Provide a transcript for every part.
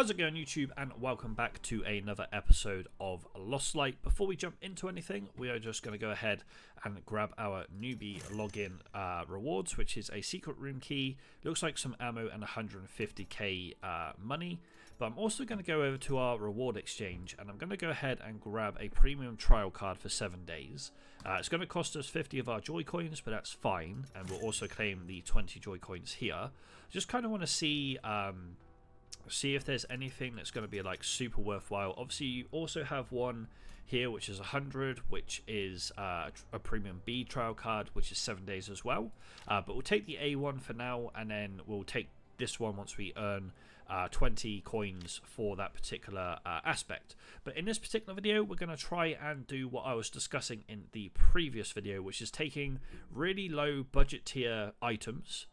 How's it going, YouTube, and welcome back to another episode of Lost Light. Before we jump into anything, we are just going to go ahead and grab our newbie login rewards, which is a secret room key, looks like some ammo and 150k money. But I'm also going to go over to our reward exchange, and I'm going to go ahead and grab a premium trial card for 7 days. It's going to cost us 50 of our joy coins, but that's fine, and we'll also claim the 20 joy coins here. Just kind of want to see if there's anything that's going to be like super worthwhile. Obviously, you also have one here which is 100, which is a premium B trial card, which is 7 days as well. But we'll take the A one for now, and then we'll take this one once we earn 20 coins for that particular aspect. But in this particular video, we're going to try and do what I was discussing in the previous video, which is taking really low budget tier items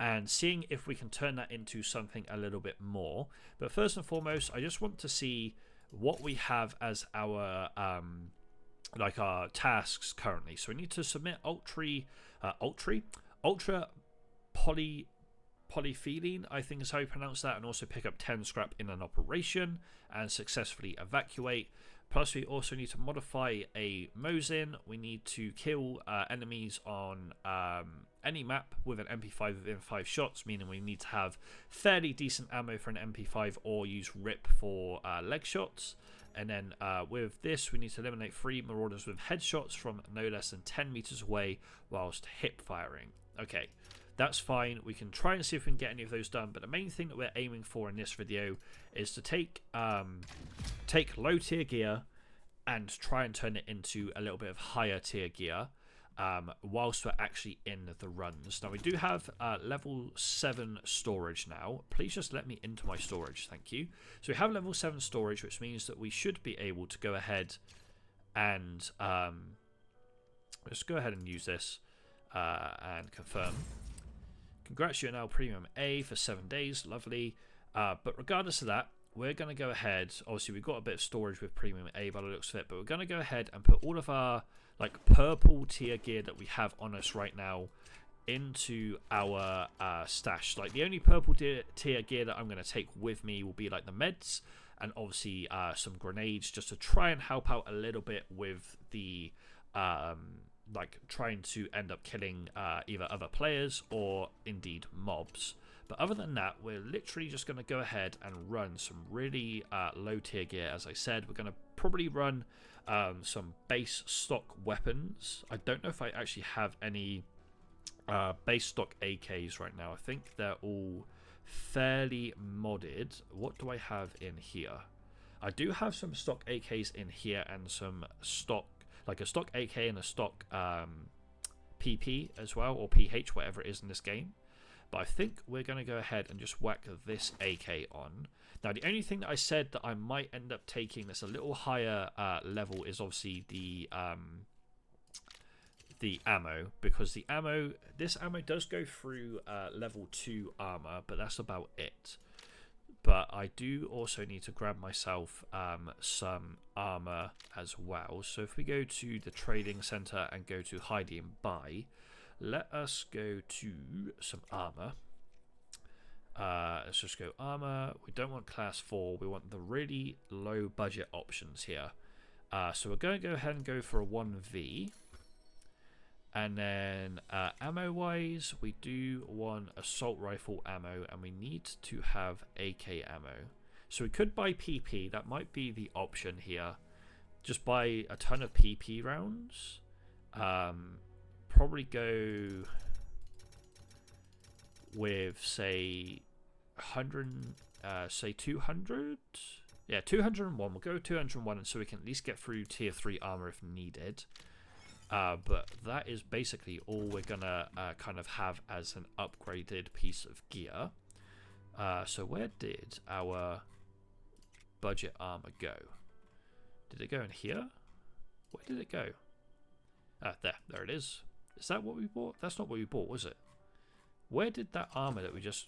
and seeing if we can turn that into something a little bit more. But first and foremost, I just want to see what we have as our our tasks currently. So we need to submit ultra polyethylene, I think is how you pronounce that, and also pick up 10 scrap in an operation and successfully evacuate. Plus, we also need to modify a Mosin. We need to kill enemies on any map with an MP5 within 5 shots, meaning we need to have fairly decent ammo for an MP5 or use RIP for leg shots. And then with this, we need to eliminate 3 marauders with headshots from no less than 10 meters away whilst hip firing. Okay, that's fine. We can try and see if we can get any of those done, but the main thing that we're aiming for in this video is to take low tier gear and try and turn it into a little bit of higher tier gear whilst we're actually in the runs. Now we do have level 7 storage now. Please just let me into my storage, thank you. So we have level 7 storage, which means that we should be able to go ahead and let's go ahead and use this and confirm. Congrats, you're now premium A for 7 days, lovely. But regardless of that, we're going to go ahead, obviously we've got a bit of storage with premium A by the looks of it, but we're going to go ahead and put all of our like purple tier gear that we have on us right now into our stash. Like the only purple tier gear that I'm going to take with me will be like the meds and obviously some grenades, just to try and help out a little bit with the like trying to end up killing either other players or indeed mobs. But other than that, we're literally just going to go ahead and run some really low tier gear. As I said, we're going to probably run some base stock weapons. I don't know if I actually have any base stock AKs right now. I think they're all fairly modded. What do I have in here? I do have some stock AKs in here and some stock, like a stock AK and a stock PP as well, or PH, whatever it is in this game. But I think we're going to go ahead and just whack this AK on. Now, the only thing that I said that I might end up taking that's a little higher level is obviously the ammo, because this ammo does go through level 2 armor, but that's about it. But I do also need to grab myself some armor as well. So if we go to the trading center and go to hide and buy, let us go to some armor. Let's just go armor. We don't want class 4. We want the really low budget options here. So we're going to go ahead and go for a 1V. And then ammo wise, we do want assault rifle ammo, and we need to have AK ammo. So we could buy PP. That might be the option here. Just buy a ton of PP rounds. Probably go with say 100, say 200. Yeah, 201. We'll go with 201, and so we can at least get through tier 3 armor if needed. But that is basically all we're gonna kind of have as an upgraded piece of gear. So where did our budget armor go? Did it go in here? Where did it go? There it is. Is that what we bought? That's not what we bought, was it? Where did that armor that we just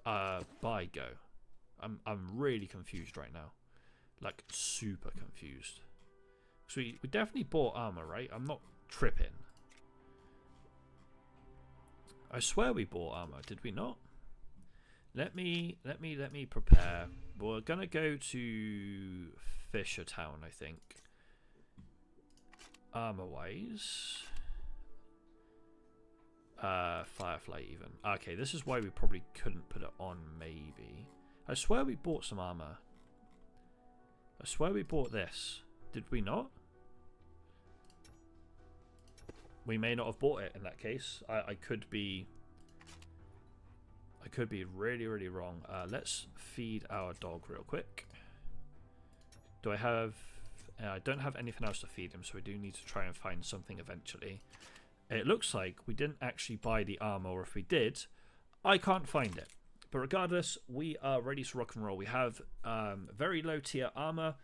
buy go? I'm really confused right now. Like, super confused. So we definitely bought armor, right? I'm not tripping. I swear we bought armor, did we not? Let me prepare. we're gonna go to Fisher Town, I think. Armor wise, Firefly even. Okay, this is why we probably couldn't put it on. Maybe I swear we bought some armor. I swear we bought this. Did we not? We may not have bought it in that case. I could be really, really wrong. Let's feed our dog real quick. Do I have... I don't have anything else to feed him, so we do need to try and find something eventually. It looks like we didn't actually buy the armor, or if we did, I can't find it. But regardless, we are ready to rock and roll. We have very low tier armor.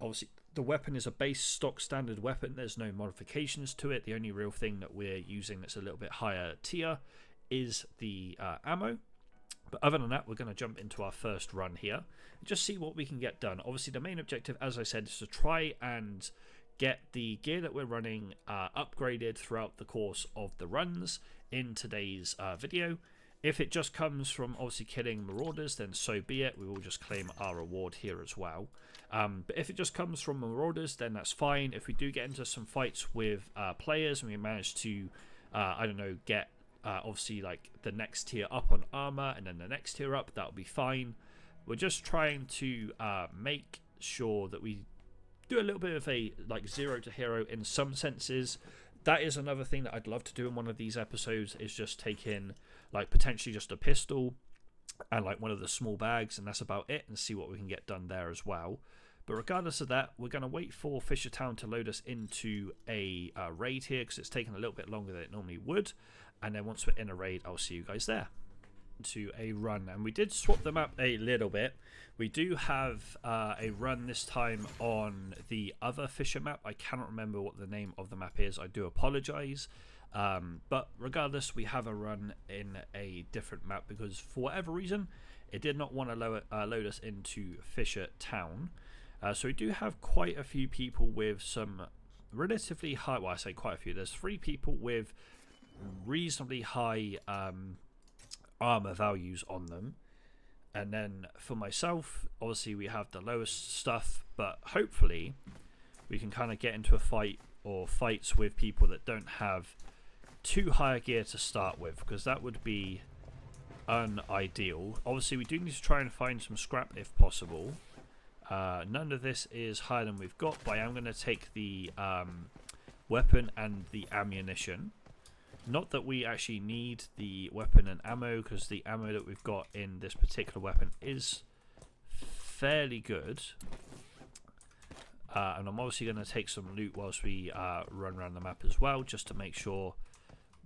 Obviously, the weapon is a base stock standard weapon. There's no modifications to it. The only real thing that we're using that's a little bit higher tier is the ammo. But other than that, we're going to jump into our first run here and just see what we can get done. Obviously, the main objective, as I said, is to try and get the gear that we're running upgraded throughout the course of the runs in today's video. If it just comes from obviously killing marauders, then so be it. We will just claim our reward here as well. But if it just comes from marauders, then that's fine. If we do get into some fights with players and we manage to, I don't know, get obviously like the next tier up on armor and then the next tier up, that'll be fine. We're just trying to make sure that we do a little bit of a like zero to hero in some senses. That is another thing that I'd love to do in one of these episodes, is just take in like potentially just a pistol and like one of the small bags, and that's about it, and see what we can get done there as well. But regardless of that, we're going to wait for Fisher Town to load us into a raid here, because it's taken a little bit longer than it normally would. And then once we're in a raid, I'll see you guys there. To a run, and we did swap them up a little bit. We do have a run this time on the other Fisher map. I cannot remember what the name of the map is. I do apologize. But regardless, we have a run in a different map because for whatever reason it did not want to load us into Fisher Town. So we do have quite a few people with some relatively high, well, I say quite a few, there's 3 people with reasonably high armor values on them. And then for myself, obviously we have the lowest stuff, but hopefully we can kind of get into a fight or fights with people that don't have too high a gear to start with, because that would be unideal. Obviously we do need to try and find some scrap if possible. None of this is higher than we've got, but I am going to take the weapon and the ammunition. Not that we actually need the weapon and ammo, because the ammo that we've got in this particular weapon is fairly good. And I'm obviously going to take some loot whilst we run around the map as well, just to make sure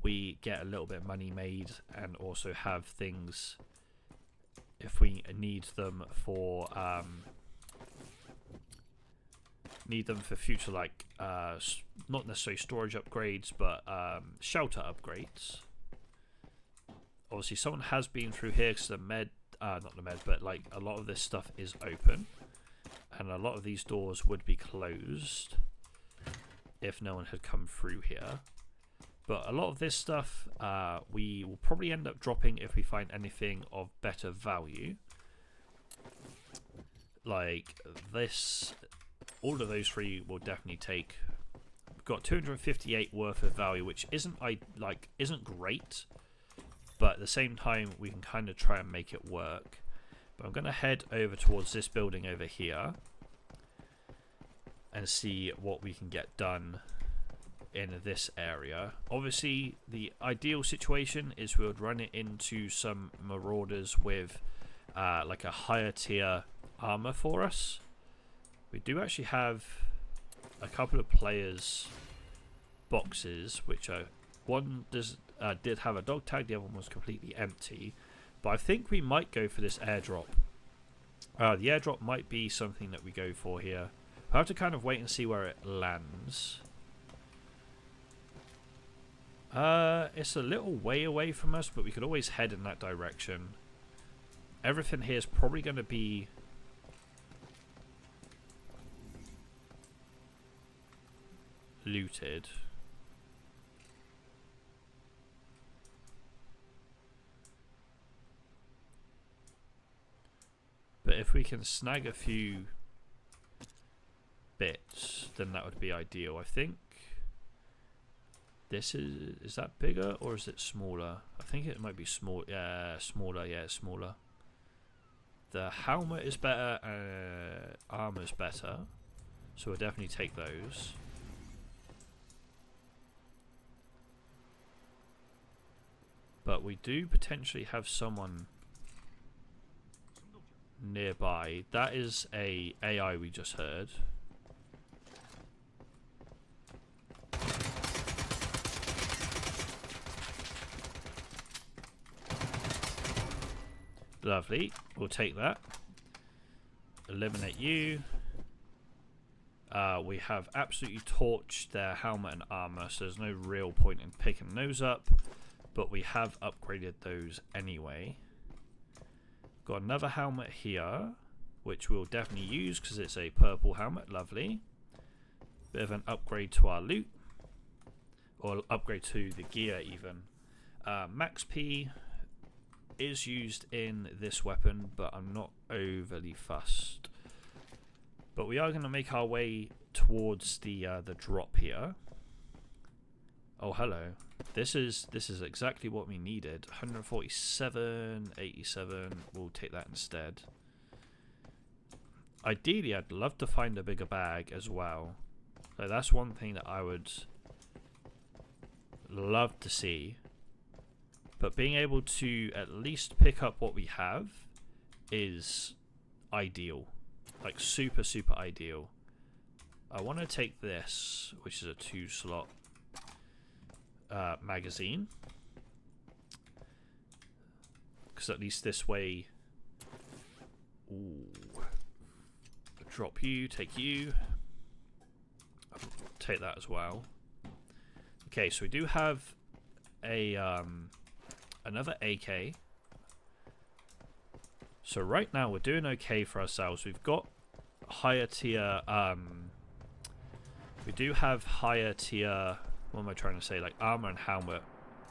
we get a little bit of money made, and also have things if we need them for future, like not necessarily storage upgrades, but shelter upgrades. Obviously someone has been through here, because but like a lot of this stuff is open, and a lot of these doors would be closed if no one had come through here. But a lot of this stuff we will probably end up dropping if we find anything of better value, like this. All of those 3 will definitely take. We've got 258 worth of value, which isn't great, but at the same time we can kind of try and make it work. But I'm going to head over towards this building over here and see what we can get done in this area. Obviously the ideal situation is we would run it into some marauders with like a higher tier armor for us. We do actually have a couple of players' boxes, which one did have a dog tag, the other one was completely empty. But I think we might go for this airdrop. The airdrop might be something that we go for here. I have to kind of wait and see where it lands. It's a little way away from us, but we could always head in that direction. Everything here is probably going to be looted. But But if we can snag a few bits, then that would be ideal. I think this is that bigger or is it smaller? I think it might be small. Yeah, smaller. Yeah, it's smaller. The helmet is better. Armor's better. So we'll definitely take those. But we do potentially have someone nearby. That is a AI we just heard. Lovely. We'll take that. Eliminate you. We have absolutely torched their helmet and armor, so there's no real point in picking those up. But we have upgraded those anyway. Got another helmet here, which we'll definitely use because it's a purple helmet. Lovely. Bit of an upgrade to our loot. Or upgrade to the gear even. Max P is used in this weapon, but I'm not overly fussed. But we are going to make our way towards the drop here. Oh, hello. This is exactly what we needed. 147, 87. We'll take that instead. Ideally, I'd love to find a bigger bag as well. So that's one thing that I would love to see. But being able to at least pick up what we have is ideal. Like super, super ideal. I want to take this, which is a 2-slot magazine. Because at least this way... Ooh. Drop you, take you. I'll take that as well. Okay, so we do have a... another AK. So right now we're doing okay for ourselves. We've got higher tier we do have higher tier, what am I trying to say, like armor and helmet,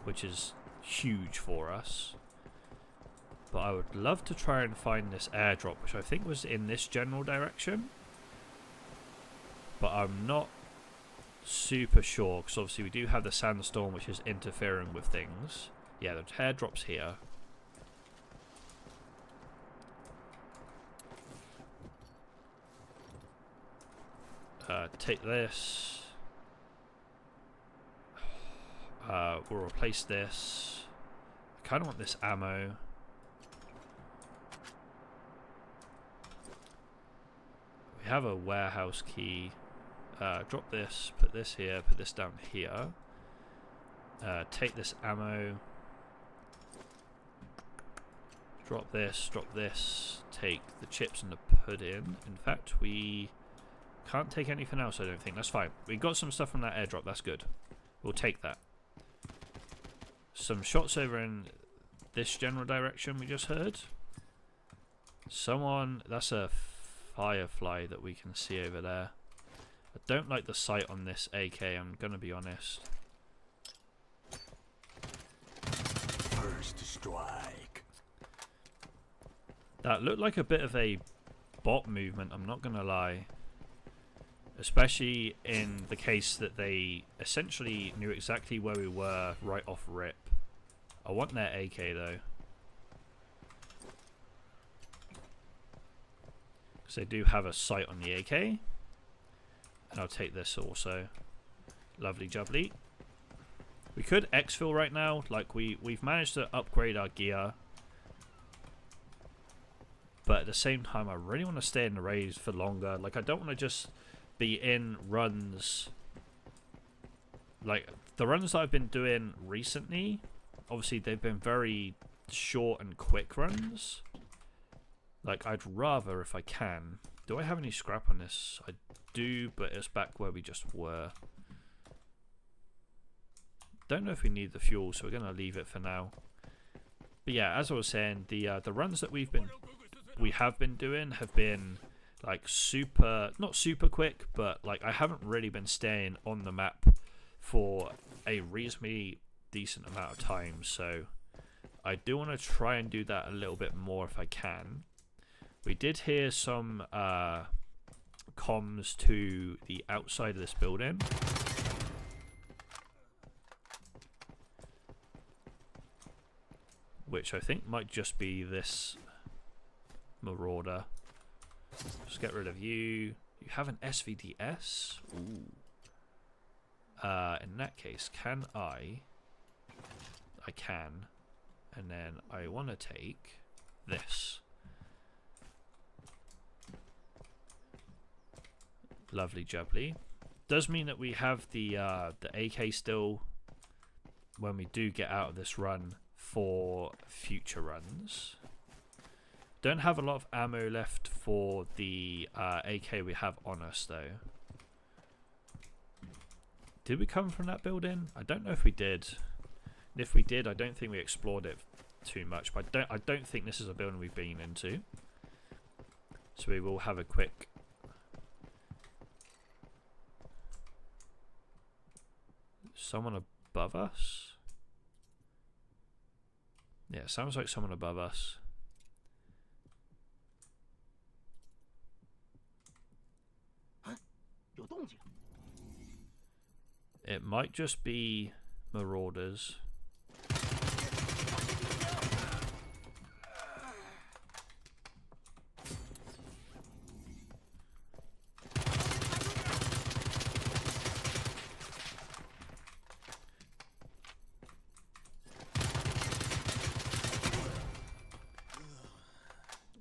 which is huge for us. But I would love to try and find this airdrop, which I think was in this general direction, but I'm not super sure because obviously we do have the sandstorm, which is interfering with things. Yeah, the airdrop's here. Take this. We'll replace this. I kind of want this ammo. We have a warehouse key. Drop this, put this here, put this down here. Take this ammo. Drop this, take the chips and the pudding. In fact, we can't take anything else, I don't think. That's fine. We got some stuff from that airdrop, that's good. We'll take that. Some shots over in this general direction we just heard. Someone, that's a Firefly that we can see over there. I don't like the sight on this AK, I'm gonna be honest. First strike. That looked like a bit of a bot movement, I'm not gonna lie. Especially in the case that they essentially knew exactly where we were right off rip. I want their AK though. Because they do have a sight on the AK. And I'll take this also. Lovely jubbly. We could exfil right now. Like we've managed to upgrade our gear. But at the same time, I really want to stay in the raids for longer. Like I don't want to just be in runs. Like the runs that I've been doing recently, obviously they've been very short and quick runs. Like I'd rather, if I can. Do I have any scrap on this? I do, but it's back where we just were. Don't know if we need the fuel, so we're gonna leave it for now. But yeah, as I was saying, the runs that we have been doing have been like super, not super quick, but like I haven't really been staying on the map for a reasonably decent amount of time, so I do want to try and do that a little bit more if I can. We did hear some comms to the outside of this building. Which I think might just be this marauder. Just get rid of you. You have an SVDS? Ooh. In that case, can I can. And then I want to take this. Lovely jubbly. Does mean that we have the AK still when we do get out of this run for future runs. Don't have a lot of ammo left for the AK we have on us though. Did we come from that building? I don't know if we did. And if we did, I don't think we explored it too much. But I don't think this is a building we've been into. So we will have a quick. Someone above us? Yeah, sounds like someone above us. It might just be marauders.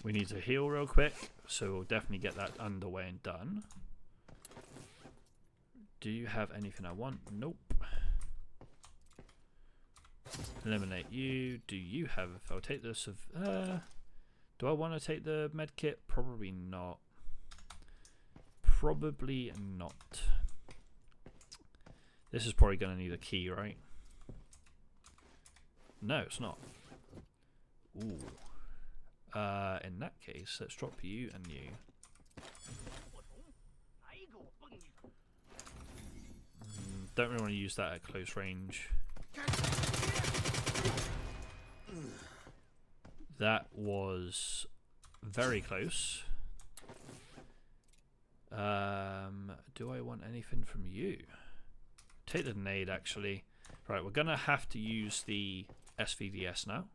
We need to heal real quick, so we'll definitely get that underway and done. Do you have anything I want? Nope. Eliminate you. Do you have... I'll take this of... do I want to take the med kit? Probably not. Probably not. This is probably going to need a key, right? No, it's not. Ooh. In that case, let's drop you and you. Don't really want to use that at close range. That was very close. Do I want anything from you? Take the nade, actually. Right, we're going to have to use the SVDS now.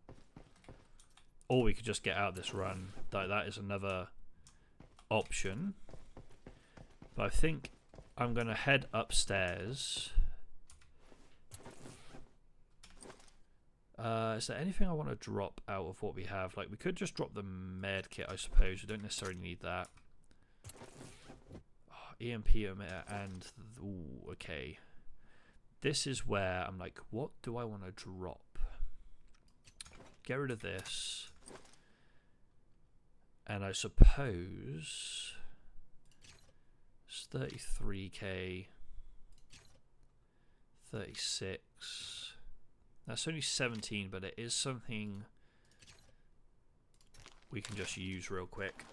Or we could just get out this run. That is another option. But I think I'm going to head upstairs. Is there anything I want to drop out of what we have? Like, we could just drop the med kit, I suppose. We don't necessarily need that. Oh, EMP emitter and... Ooh, okay. This is where I'm like, what do I want to drop? Get rid of this. And I suppose... It's 33k. 36. That's only 17, but it is something we can just use real quick.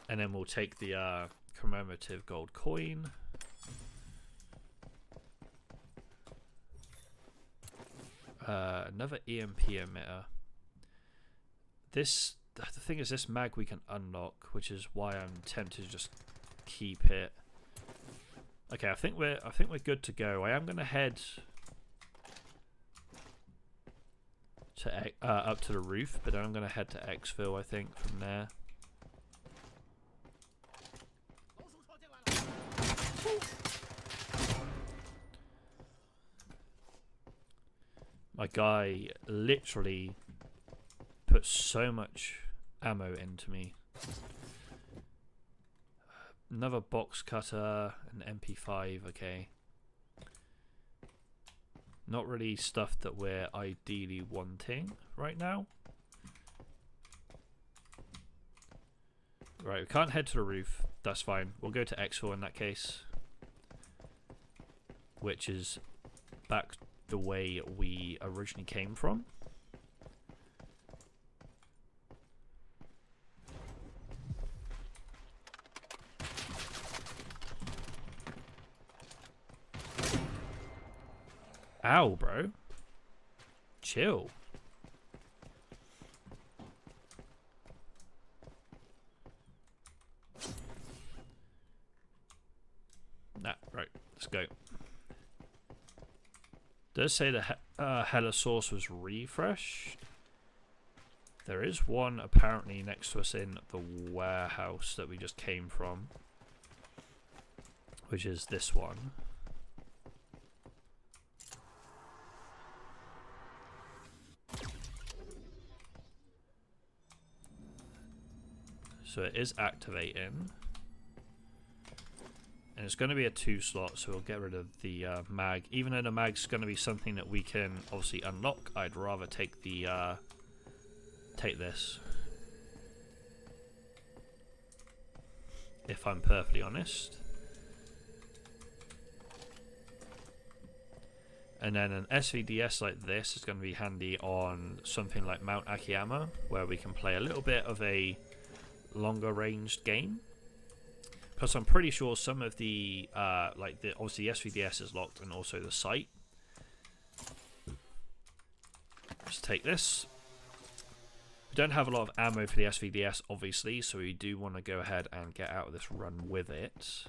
And then we'll take the commemorative gold coin. Another EMP emitter. The thing is, this mag we can unlock, which is why I'm tempted to just keep it. Okay, I think we're good to go. I am going to head to up to the roof, but then I'm going to head to Exfil, I think, from there. My guy literally put so much ammo into me. Another box cutter, an MP5, okay. Not really stuff that we're ideally wanting right now. Right, we can't head to the roof. That's fine. We'll go to Exfil in that case. Which is back the way we originally came from. Ow, bro. Chill. go. Does say the Hella source was refreshed. There is one apparently next to us in the warehouse that we just came from, which is this one. So it is activating. And it's going to be a 2 slot, so we'll get rid of the mag. Even though the mag's going to be something that we can obviously unlock, I'd rather take the take this. If I'm perfectly honest. And then an SVDS like this is going to be handy on something like Mount Akiyama, where we can play a little bit of a longer ranged game. Plus, I'm pretty sure some of the obviously SVDS is locked, and also the sight. Let's take this. We don't have a lot of ammo for the SVDS, obviously, so we do want to go ahead and get out of this run with it.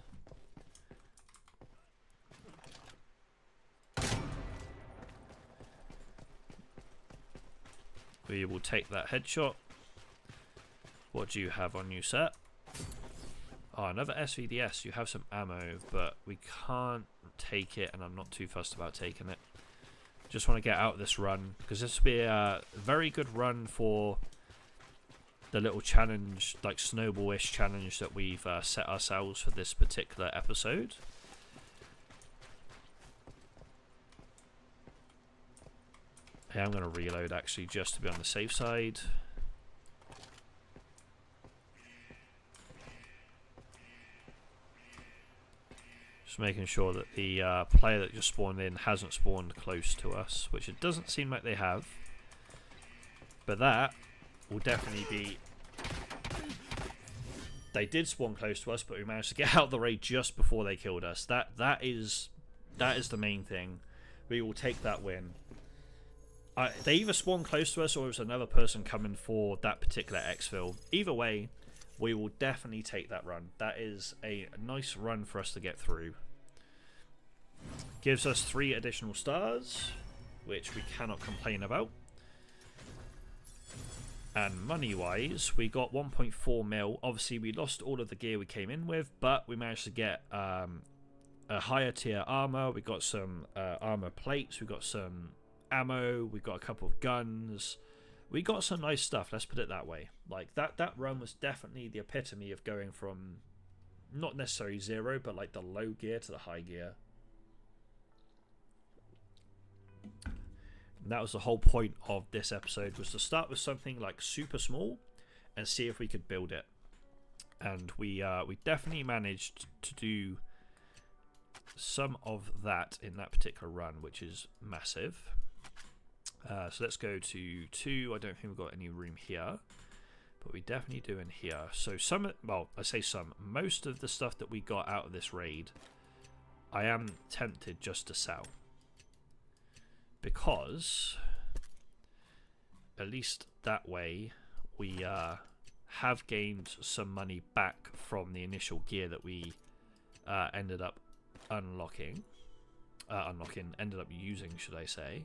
We will take that headshot. What do you have on you, sir? Oh, another SVDS. You have some ammo, but we can't take it, and I'm not too fussed about taking it. Just want to get out of this run, because this will be a very good run for the little challenge, like snowball-ish challenge that we've set ourselves for this particular episode. Hey, I'm going to reload, actually, just to be on the safe side. Just making sure that the player that just spawned in hasn't spawned close to us, which it doesn't seem like they have. But that will definitely be... They did spawn close to us, but we managed to get out of the raid just before they killed us. That is the main thing. We will take that win. They either spawned close to us, or it was another person coming for that particular exfil. Either way, we will definitely take that run. That is a nice run for us to get through. Gives us 3 additional stars, which we cannot complain about. And money-wise, we got 1.4 mil. Obviously, we lost all of the gear we came in with, but we managed to get a higher tier armor. We got some armor plates. We got some ammo. We got a couple of guns. We got some nice stuff, let's put it that way. Like, that run was definitely the epitome of going from not necessarily 0, but like the low gear to the high gear. And that was the whole point of this episode, was to start with something like super small and see if we could build it. And we definitely managed to do some of that in that particular run, which is massive. So let's go to 2. I don't think we've got any room here, but we definitely do in here. So most of the stuff that we got out of this raid, I am tempted just to sell, because at least that way we have gained some money back from the initial gear that we ended up ended up using, should I say.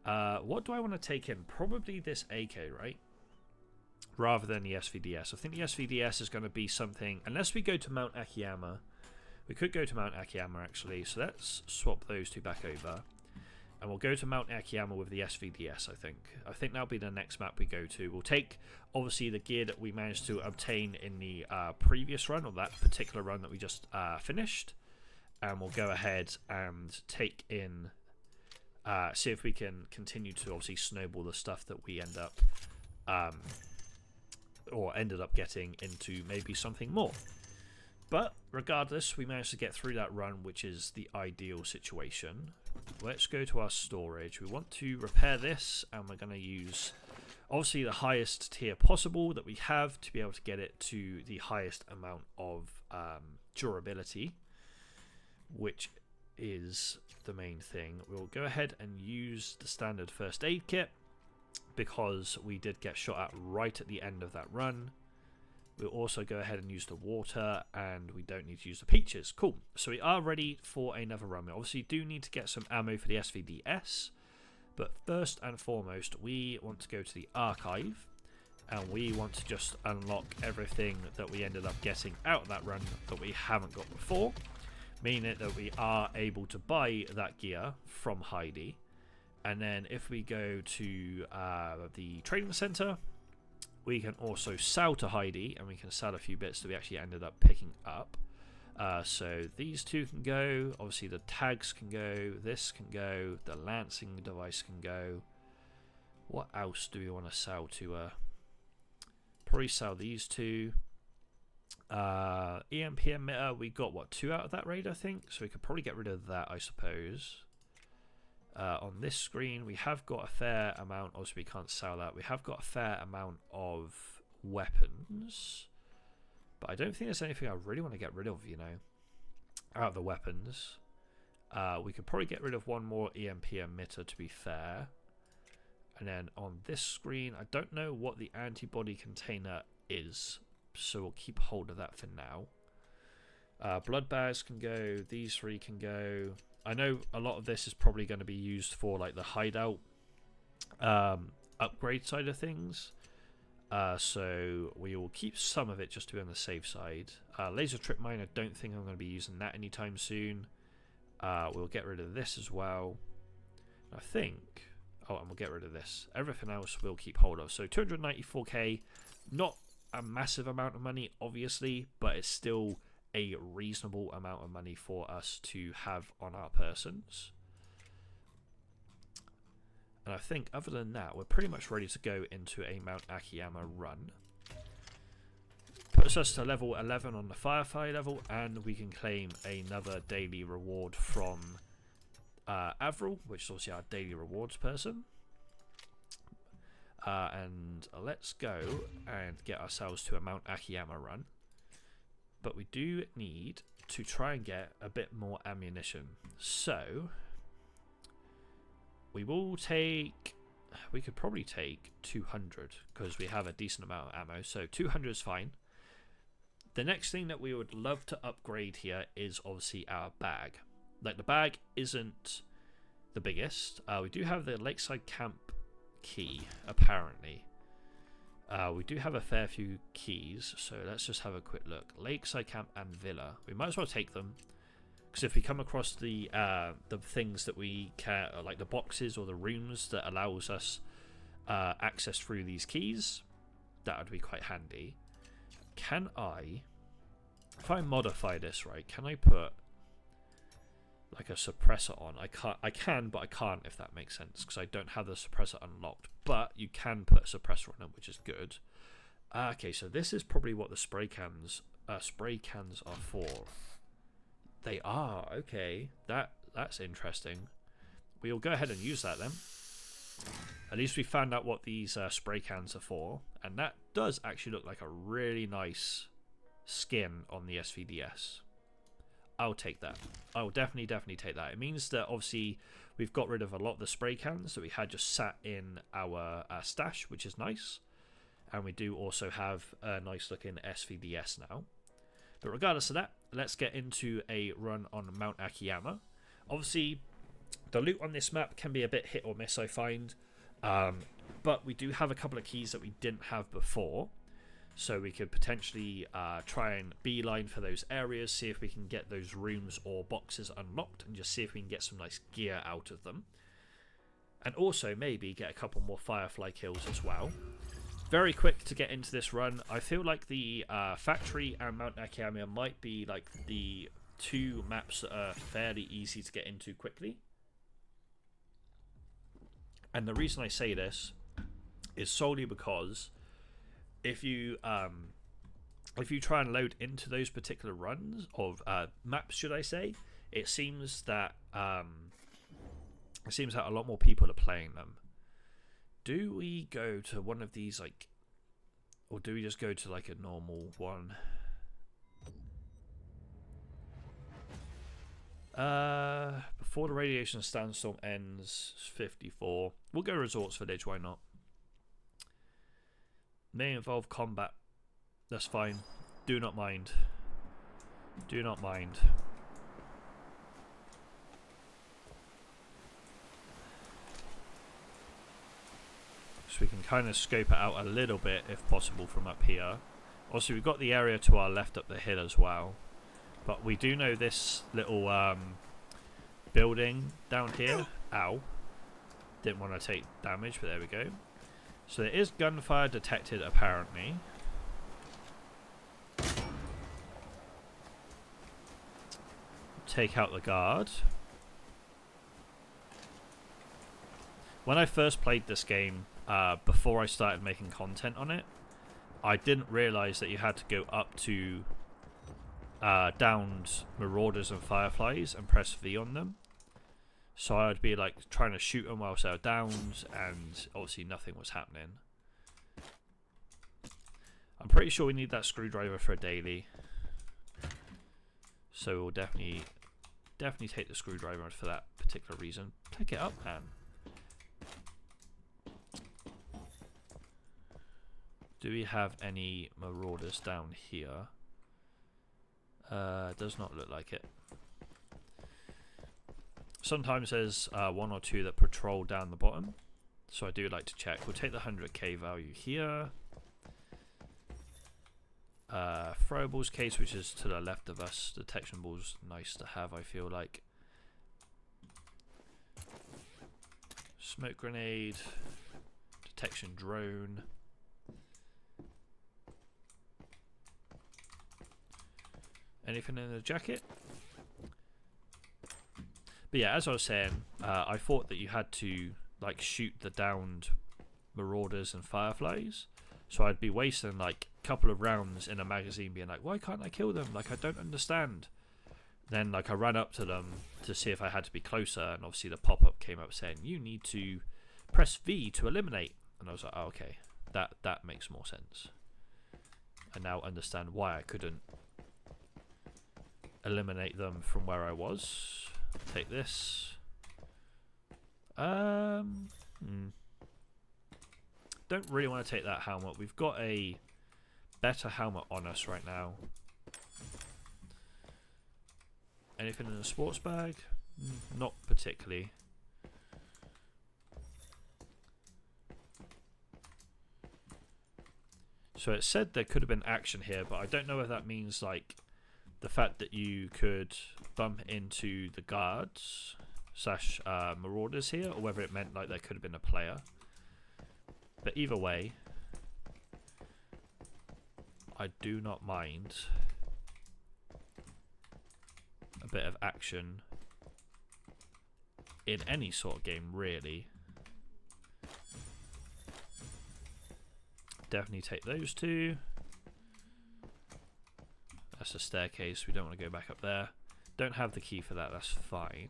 What do I want to take in? Probably this AK, right? Rather than the SVDS. I think the SVDS is going to be something, unless we go to Mount Akiyama. We could go to Mount Akiyama, actually. So let's swap those 2 back over. And we'll go to Mount Akiyama with the SVDS, I think. I think that'll be the next map we go to. We'll take, obviously, the gear that we managed to obtain in the previous run, or that particular run that we just finished. And we'll go ahead and take in... see if we can continue to obviously snowball the stuff that we end up ended up getting into maybe something more. But regardless, we managed to get through that run, which is the ideal situation. Let's go to our storage. We want to repair this, and we're going to use obviously the highest tier possible that we have to be able to get it to the highest amount of durability, which is the main thing. We'll go ahead and use the standard first aid kit, because we did get shot at right at the end of that run. We'll also go ahead and use the water, and we don't need to use the peaches. Cool. So we are ready for another run. We obviously do need to get some ammo for the SVDS, but first and foremost, we want to go to the archive, and we want to just unlock everything that we ended up getting out of that run that we haven't got before, meaning that we are able to buy that gear from Heidi. And then if we go to the trading center, we can also sell to Heidi, and we can sell a few bits that we actually ended up picking up. So these two can go. Obviously the tags can go. This can go. The lancing device can go. What else do we want to sell to her? Probably sell these two. EMP emitter, we got what, 2 out of that raid, I think. So we could probably get rid of that, I suppose. On this screen, we have got a fair amount. Obviously, we can't sell that. We have got a fair amount of weapons, but I don't think there's anything I really want to get rid of, you know, out of the weapons. We could probably get rid of one more EMP emitter, to be fair. And then on this screen, I don't know what the antibody container is, so we'll keep hold of that for now. Blood bags can go. These 3 can go. I know a lot of this is probably going to be used for like the hideout upgrade side of things. So we will keep some of it just to be on the safe side. Laser trip mine, I don't think I'm going to be using that anytime soon. We'll get rid of this as well. I think... Oh, and we'll get rid of this. Everything else we'll keep hold of. So 294k, not a massive amount of money, obviously, but it's still a reasonable amount of money for us to have on our persons. And I think other than that, we're pretty much ready to go into a Mount Akiyama run. Puts us to level 11 on the Firefly level, and we can claim another daily reward from Avril, which is obviously our daily rewards person. And let's go and get ourselves to a Mount Akiyama run. But we do need to try and get a bit more ammunition. So we will take... We could probably take 200 because we have a decent amount of ammo. So 200 is fine. The next thing that we would love to upgrade here is obviously our bag. Like, the bag isn't the biggest. We do have the Lakeside Camp key, apparently. We do have a fair few keys, so let's just have a quick look. Lakeside Camp and Villa. We might as well take them, because if we come across the things that we can, like the boxes or the rooms that allows us access through these keys, that would be quite handy. Can I, if I modify this right, can I put like a suppressor on? I can, but I can't, if that makes sense, because I don't have the suppressor unlocked. But you can put a suppressor on it, which is good. Okay, so this is probably what the spray cans are for. They are, okay. That's interesting. We'll go ahead and use that then. At least we found out what these spray cans are for, and that does actually look like a really nice skin on the SVDS. I'll take that. I'll definitely take that. It means that obviously we've got rid of a lot of the spray cans that we had just sat in our stash, which is nice. And we do also have a nice looking SVDS now. But regardless of that, let's get into a run on Mount Akiyama. Obviously, the loot on this map can be a bit hit or miss, I find. But we do have a couple of keys that we didn't have before. So we could potentially try and beeline for those areas, see if we can get those rooms or boxes unlocked, and just see if we can get some nice gear out of them. And also maybe get a couple more Firefly kills as well. Very quick to get into this run. I feel like the factory and Mount Akiyama might be like the 2 maps that are fairly easy to get into quickly. And the reason I say this is solely because if you try and load into those particular runs of maps, should I say, it seems that a lot more people are playing them. Do we go to one of these, like, or do we just go to like a normal one? Before the radiation sandstorm ends, 54. We'll go Resorts Village, why not? May involve combat That's fine. Do not mind. Do not mind. So we can kind of scope it out a little bit if possible from up here. Also, we've got the area to our left up the hill as well. But we do know this little building down here. Ow. Didn't want to take damage, but there we go. So there is gunfire detected apparently. Take out the guard. When I first played this game, before I started making content on it, I didn't realise that you had to go up to downed marauders and fireflies and press V on them. So I'd be like trying to shoot them whilst they were downed, and obviously nothing was happening. I'm pretty sure we need that screwdriver for a daily, so we'll definitely take the screwdriver for that particular reason. Pick it up, man. Do we have any marauders down here? Does not look like it. Sometimes there's one or two that patrol down the bottom, so I do like to check. We'll take the 100k value here. Throwables case, which is to the left of us. Detection balls, nice to have, I feel like. Smoke grenade. Detection drone. Anything in the jacket? But yeah, as I was saying, I thought that you had to like shoot the downed marauders and fireflies. So I'd be wasting like a couple of rounds in a magazine being like, why can't I kill them? Like, I don't understand. Then like I ran up to them to see if I had to be closer, and obviously the pop-up came up saying you need to press V to eliminate. And I was like, oh, okay, that makes more sense. I now understand why I couldn't eliminate them from where I was. Take this. Don't really want to take that helmet. We've got a better helmet on us right now. Anything in the sports bag? Not particularly. So it said there could have been action here, but I don't know if that means like the fact that you could bump into the guards slash marauders here, or whether it meant like there could have been a player. But either way, I do not mind a bit of action in any sort of game, really. Definitely take those two. That's a staircase, we don't want to go back up there. Don't have the key for that, that's fine.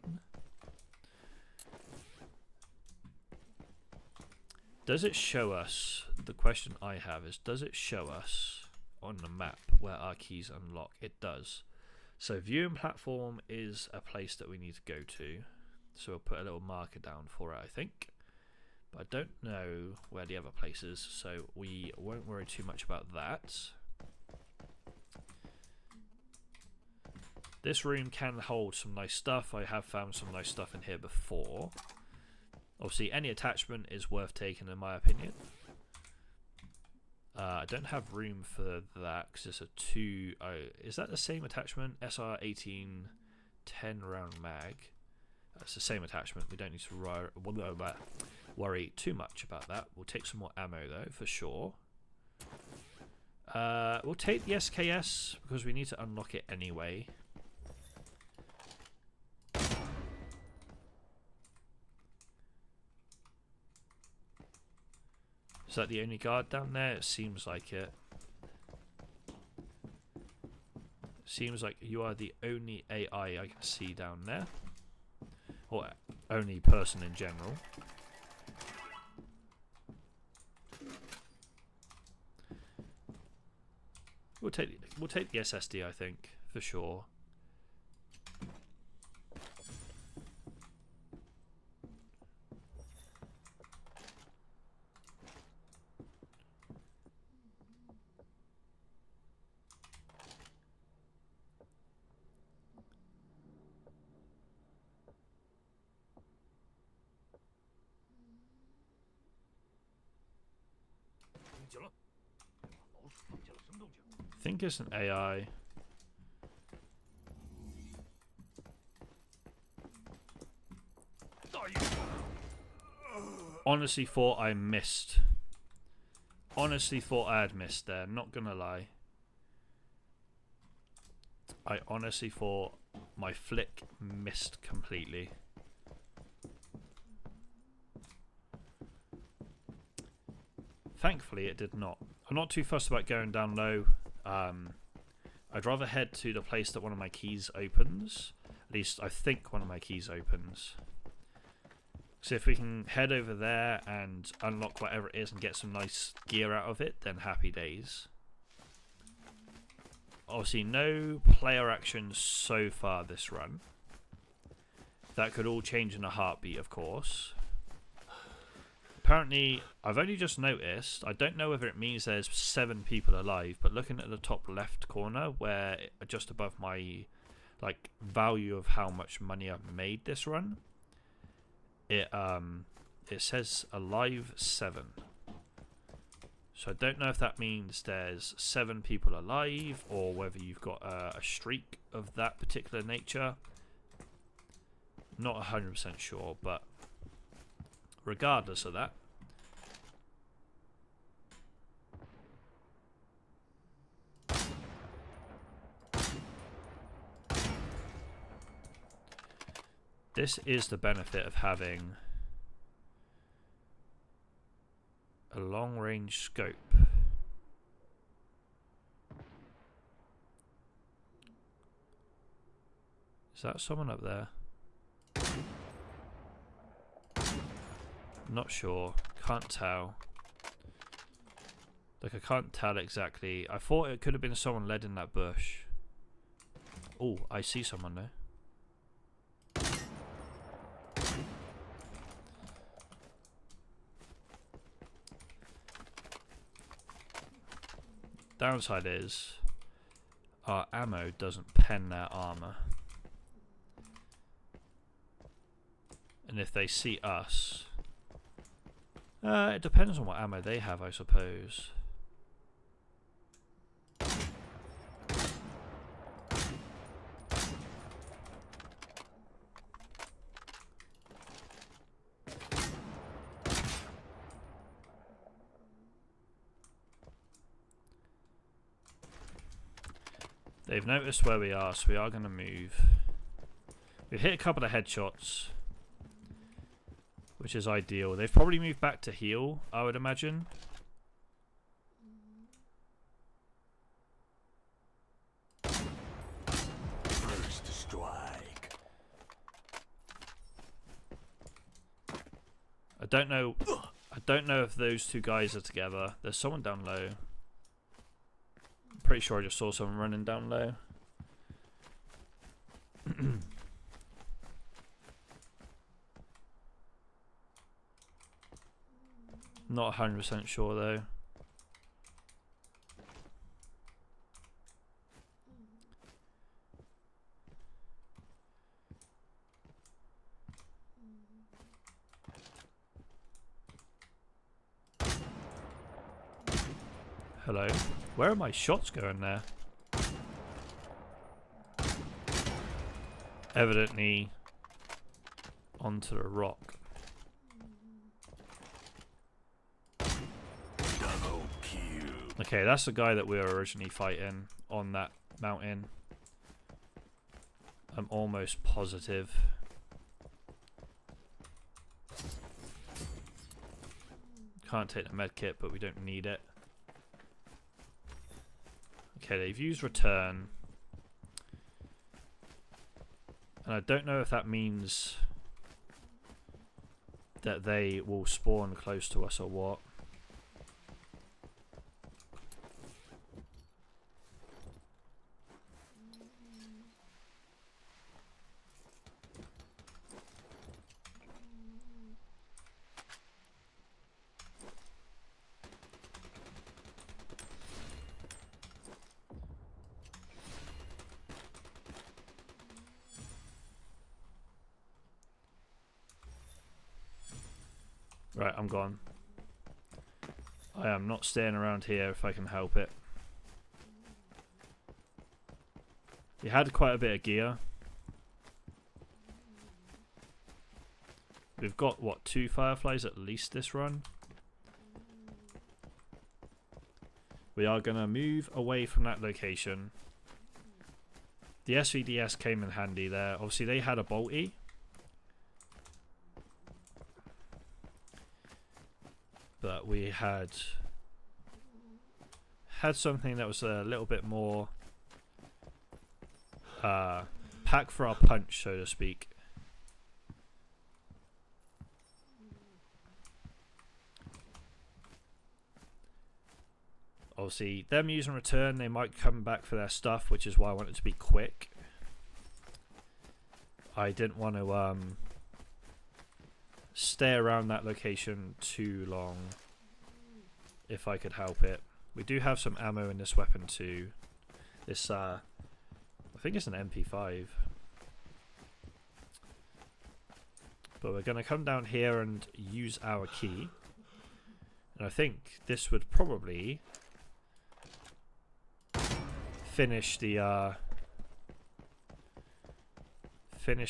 Does it show us, the question I have is, does it show us on the map where our keys unlock? It does. So viewing platform is a place that we need to go to. So we'll put a little marker down for it, I think. But I don't know where the other place is, so we won't worry too much about that. This room can hold some nice stuff. I have found some nice stuff in here before. Obviously, any attachment is worth taking, in my opinion. I don't have room for that because it's a 2. Oh, is that the same attachment? SR18 10 round mag. It's the same attachment. We don't need to worry too much about that. We'll take some more ammo though, for sure. We'll take the SKS because we need to unlock it anyway. Is that the only guard down there? It seems like it. Seems like you are the only AI I can see down there. Or only person in general. We'll take the SSD, I think, for sure. think it's an AI. Honestly thought I missed. Honestly thought I had missed there, not gonna lie. I honestly thought my flick missed completely. Thankfully it did not. I'm not too fussed about going down low. I'd rather head to the place that one of my keys opens. At least I think one of my keys opens. So if we can head over there and unlock whatever it is and get some nice gear out of it, then happy days. Obviously no player action so far this run. That could all change in a heartbeat, of course. Apparently, I've only just noticed, I don't know whether it means there's 7 people alive, but looking at the top left corner, where just above my value of how much money I've made this run, it says alive 7. So I don't know if that means there's 7 people alive, or whether you've got a streak of that particular nature. Not 100% sure, but regardless of that, this is the benefit of having a long-range scope. Is that someone up there? Not sure. Can't tell. I can't tell exactly. I thought it could have been someone led in that bush. Oh, I see someone there. Downside is our ammo doesn't pen their armor. And if they see us, it depends on what ammo they have, I suppose. They've noticed where we are, so we are going to move. We've hit a couple of headshots, which is ideal. They've probably moved back to heal, I would imagine. First strike. I don't know if those two guys are together. There's someone down low. I'm pretty sure I just saw someone running down low. Not 100% sure though. Hello. Where are my shots going there? Evidently onto the rock. Double kill. Okay, that's the guy that we were originally fighting on that mountain. I'm almost positive. Can't take the med kit, but we don't need it. Okay, they've used return. And I don't know if that means that they will spawn close to us or what. Right, I'm gone. I am not staying around here if I can help it. We had quite a bit of gear. We've got, what, 2 Fireflies at least this run? We are going to move away from that location. The SVDS came in handy there. Obviously, they had a bolty. But we had something that was a little bit more pack for our punch, so to speak. Obviously, them using return, they might come back for their stuff, which is why I want it to be quick. I didn't want to stay around that location too long if I could help it. We do have some ammo in this weapon too. This, I think it's an MP5. But we're going to come down here and use our key. And I think this would probably finish the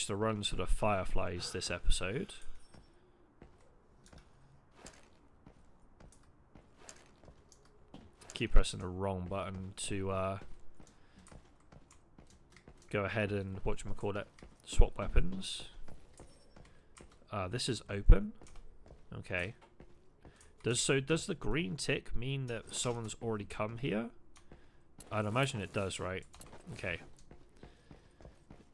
runs for the Fireflies this episode. Keep pressing the wrong button to go ahead and whatchamacallit, swap weapons. This is open. Okay. Does the green tick mean that someone's already come here? I'd imagine it does, right? Okay.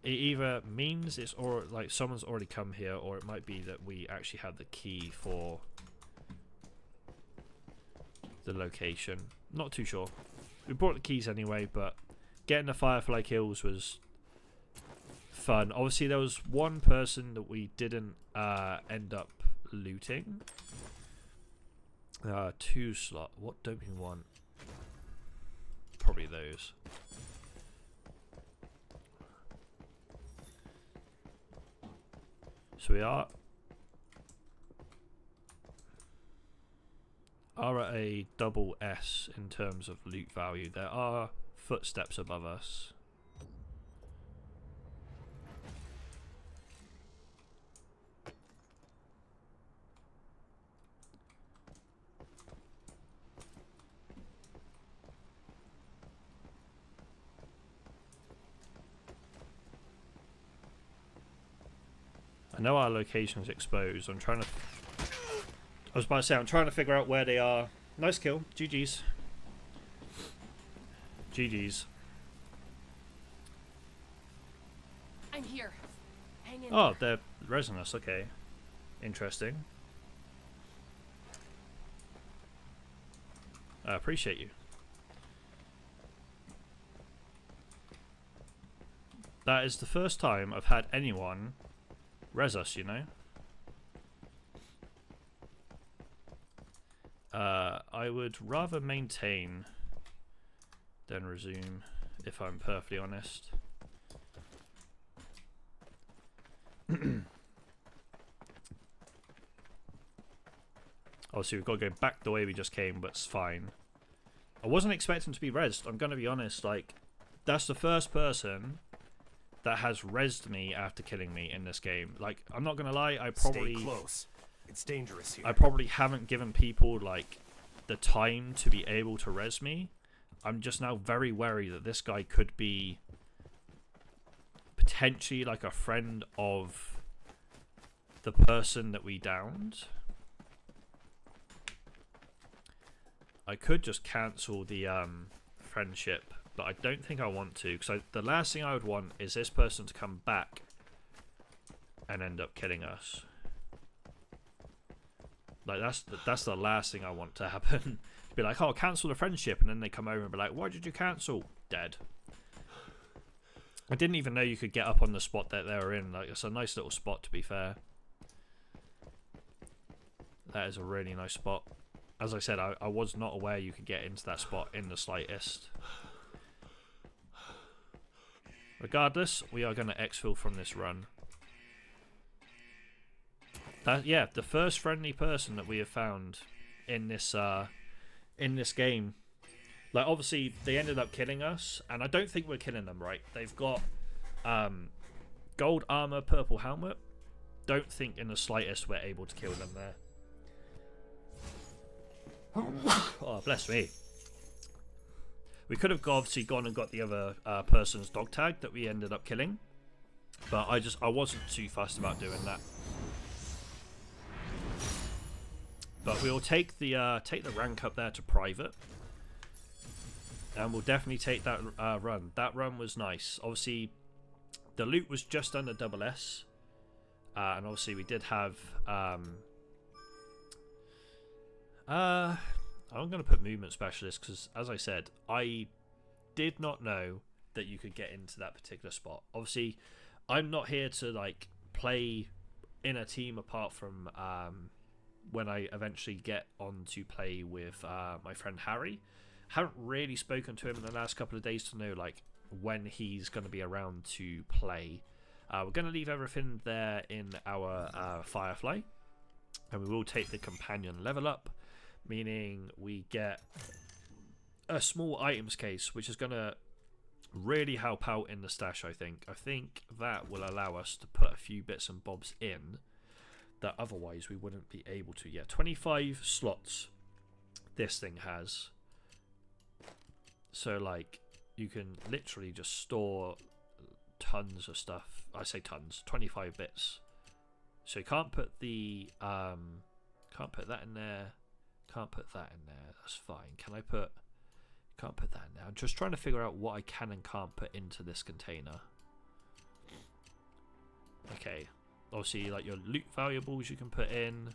It either means it's like someone's already come here, or it might be that we actually have the key for the location. Not too sure. We brought the keys anyway, but getting the Firefly kills was fun. Obviously, there was one person that we didn't end up looting. 2 slot. What don't we want? Probably those. So we are at a double S in terms of loot value. There are footsteps above us. I know our location is exposed. I'm trying to... I was about to say, I'm trying to figure out where they are. Nice kill. GG's. GG's. I'm here. Hang in. Oh, they're resing us. Okay. Interesting. I appreciate you. That is the first time I've had anyone res us, you know. I would rather maintain than resume, if I'm perfectly honest. Obviously, we've got to go back the way we just came, but it's fine. I wasn't expecting to be rezzed. I'm going to be honest. Like, that's the first person that has rezzed me after killing me in this game. Like, I'm not going to lie. I probably... Stay close. It's dangerous here. I probably haven't given people, like, the time to be able to res me. I'm just now very wary that this guy could be potentially, like, a friend of the person that we downed. I could just cancel the friendship, but I don't think I want to, because the last thing I would want is this person to come back and end up killing us. Like, that's the last thing I want to happen. Be like, oh, cancel the friendship, and then they come over and be like, why did you cancel? Dead. I didn't even know you could get up on the spot that they were in. Like, it's a nice little spot, to be fair. That is a really nice spot. As I said, I was not aware you could get into that spot in the slightest. Regardless, we are going to exfil from this run. Yeah, the first friendly person that we have found in this in this game. Like, obviously, they ended up killing us, and I don't think we're killing them, right? They've got gold armor, purple helmet. Don't think in the slightest we're able to kill them there. Oh, bless me. We could have obviously gone and got the other person's dog tag that we ended up killing, but I wasn't too fussed about doing that. But we'll take the rank up there to private. And we'll definitely take that run. That run was nice. Obviously, the loot was just under double S. And obviously we did have... I'm going to put movement specialist because, as I said, I did not know that you could get into that particular spot. Obviously, I'm not here to like play in a team apart from when I eventually get on to play with my friend Harry. Haven't really spoken to him in the last couple of days to know like when he's going to be around to play. We're going to leave everything there in our Firefly, and we will take the companion level up, meaning we get a small items case, which is going to really help out in the stash. I think that will allow us to put a few bits and bobs in that otherwise we wouldn't be able to. Yeah, 25 slots this thing has. So like you can literally just store tons of stuff. I say tons, 25 bits. So you can't put the can't put that in there. Can't put that in there. That's fine. Can I put? Can't put that in there. I'm just trying to figure out what I can and can't put into this container. Okay. Obviously, like your loot valuables you can put in.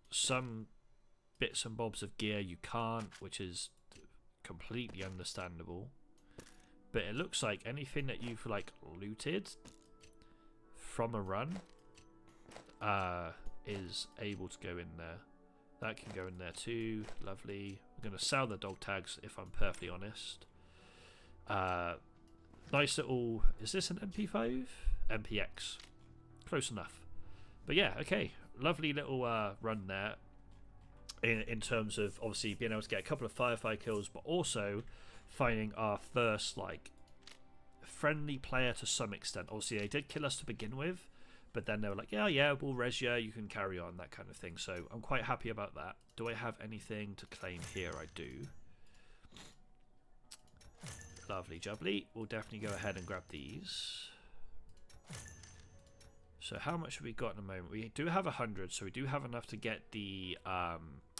Some bits and bobs of gear you can't, which is completely understandable. But it looks like anything that you've like looted from a run is able to go in there. That can go in there too. Lovely. I'm going to sell the dog tags if I'm perfectly honest. Nice little... Is this an MP5? MPX. Close enough. But yeah, okay. Lovely little run there. In terms of obviously being able to get a couple of Firefly kills, but also finding our first like friendly player to some extent. Obviously they did kill us to begin with, but then they were like, yeah, we'll res you, you can carry on, that kind of thing. So I'm quite happy about that. Do I have anything to claim here? I do. Lovely jubbly. We'll definitely go ahead and grab these. So how much have we got in a moment? We do have 100, so we do have enough to get the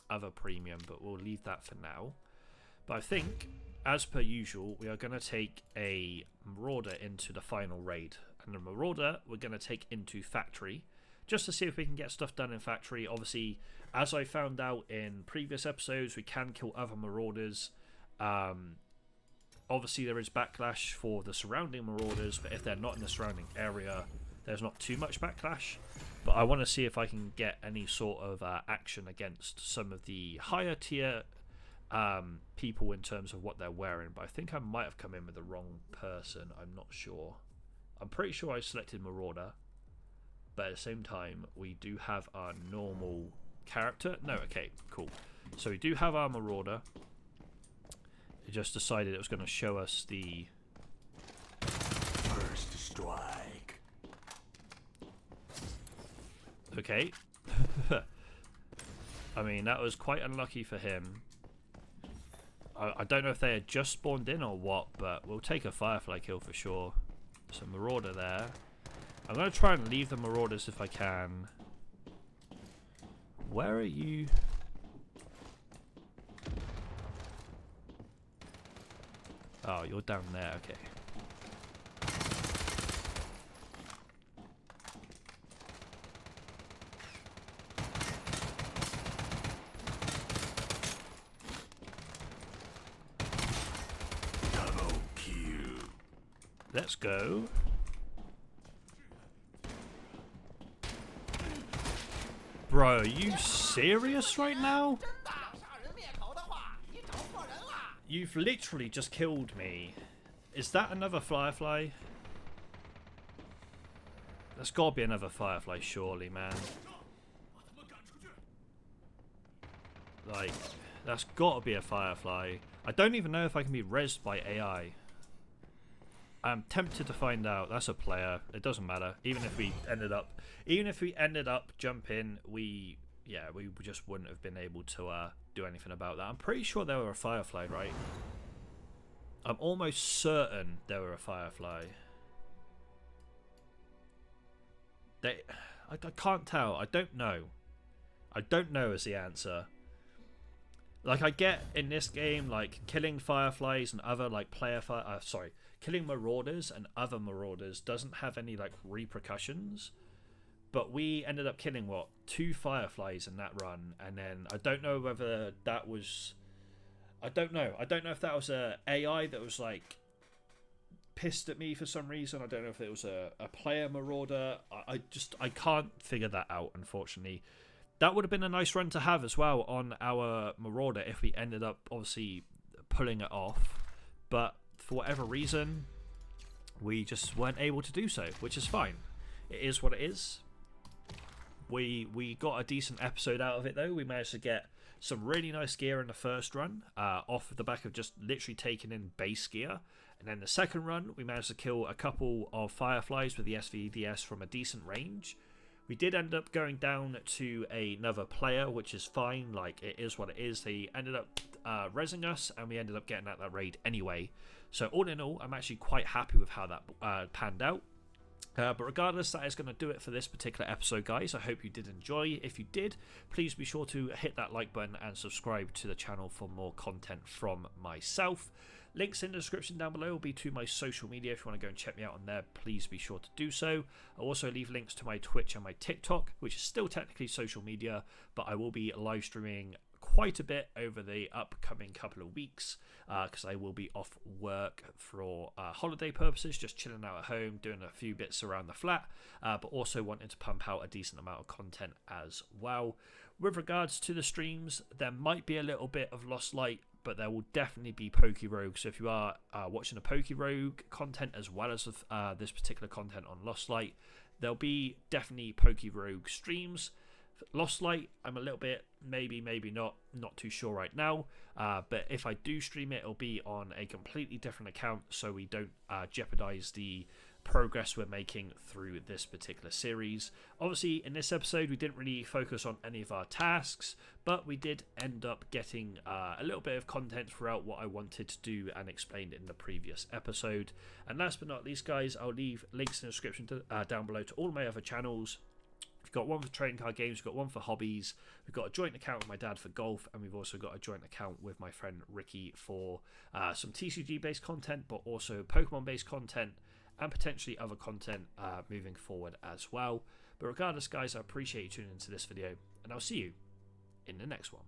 other premium, but we'll leave that for now. But I think, as per usual, we are going to take a Marauder into the final raid. And the Marauder we're going to take into Factory, just to see if we can get stuff done in Factory. Obviously, as I found out in previous episodes, we can kill other Marauders. Obviously, there is backlash for the surrounding Marauders, but if they're not in the surrounding area, there's not too much backlash. But I want to see if I can get any sort of action against some of the higher tier people in terms of what they're wearing. But I think I might have come in with the wrong person. I'm not sure. I'm pretty sure I selected Marauder, but at the same time we do have our normal character. No, okay, cool. So we do have our Marauder. It just decided it was going to show us the First strike. Okay. I mean, that was quite unlucky for him. I don't know if they had just spawned in or what, but we'll take a Firefly kill for sure. So Marauder there. I'm going to try and leave the Marauders if I can. Where are you? Oh, you're down there, okay. Double kill. Let's go. Bro, are you serious right now? You've literally just killed me. Is that another Firefly? There's got to be another Firefly, surely, man. Like, that's got to be a Firefly. I don't even know if I can be rezzed by AI. I'm tempted to find out. That's a player. It doesn't matter. Even if we ended up jumping, we just wouldn't have been able to do anything about that. I'm pretty sure they were a Firefly, right? I'm almost certain they were a Firefly. I can't tell. I don't know. I don't know is the answer. Like, I get in this game, like, killing Fireflies and other, like, killing Marauders and other Marauders doesn't have any, like, repercussions. But we ended up killing, what, 2 Fireflies in that run. And then I don't know whether that was... I don't know. I don't know if that was a AI that was, like, pissed at me for some reason. I don't know if it was a player Marauder. I can't figure that out, unfortunately. That would have been a nice run to have as well on our Marauder if we ended up obviously pulling it off. But for whatever reason, we just weren't able to do so, which is fine. It is what it is. We got a decent episode out of it though. We managed to get some really nice gear in the first run, off the back of just literally taking in base gear. And then the second run, we managed to kill a couple of Fireflies with the SVDS from a decent range. We did end up going down to another player, which is fine. Like, it is what it is. They ended up rezzing us, and we ended up getting at that raid anyway. So all in all, I'm actually quite happy with how that panned out. But regardless, that is going to do it for this particular episode, guys. I hope you did enjoy. If you did, please be sure to hit that like button and subscribe to the channel for more content from myself. Links in the description down below will be to my social media. If you want to go and check me out on there, please be sure to do so. I'll also leave links to my Twitch and my TikTok, which is still technically social media, but I will be live streaming quite a bit over the upcoming couple of weeks, because I will be off work for holiday purposes, just chilling out at home, doing a few bits around the flat, but also wanting to pump out a decent amount of content as well. With regards to the streams, there might be a little bit of Lost Light, but there will definitely be Poke Rogue. So if you are watching the Poke Rogue content as well as this particular content on Lost Light, there'll be definitely Poke Rogue streams. Lost Light, I'm a little bit maybe not too sure right now, but if I do stream it, it'll be on a completely different account, so we don't jeopardize the progress we're making through this particular series. Obviously, in this episode, we didn't really focus on any of our tasks, but we did end up getting a little bit of content throughout what I wanted to do and explained in the previous episode. And last but not least, guys, I'll leave links in the description down below to all my other channels. We've got one for trading card games, we've got one for hobbies, we've got a joint account with my dad for golf, and we've also got a joint account with my friend Ricky for some TCG based content, but also Pokemon based content, and potentially other content moving forward as well. But regardless, guys, I appreciate you tuning into this video, and I'll see you in the next one.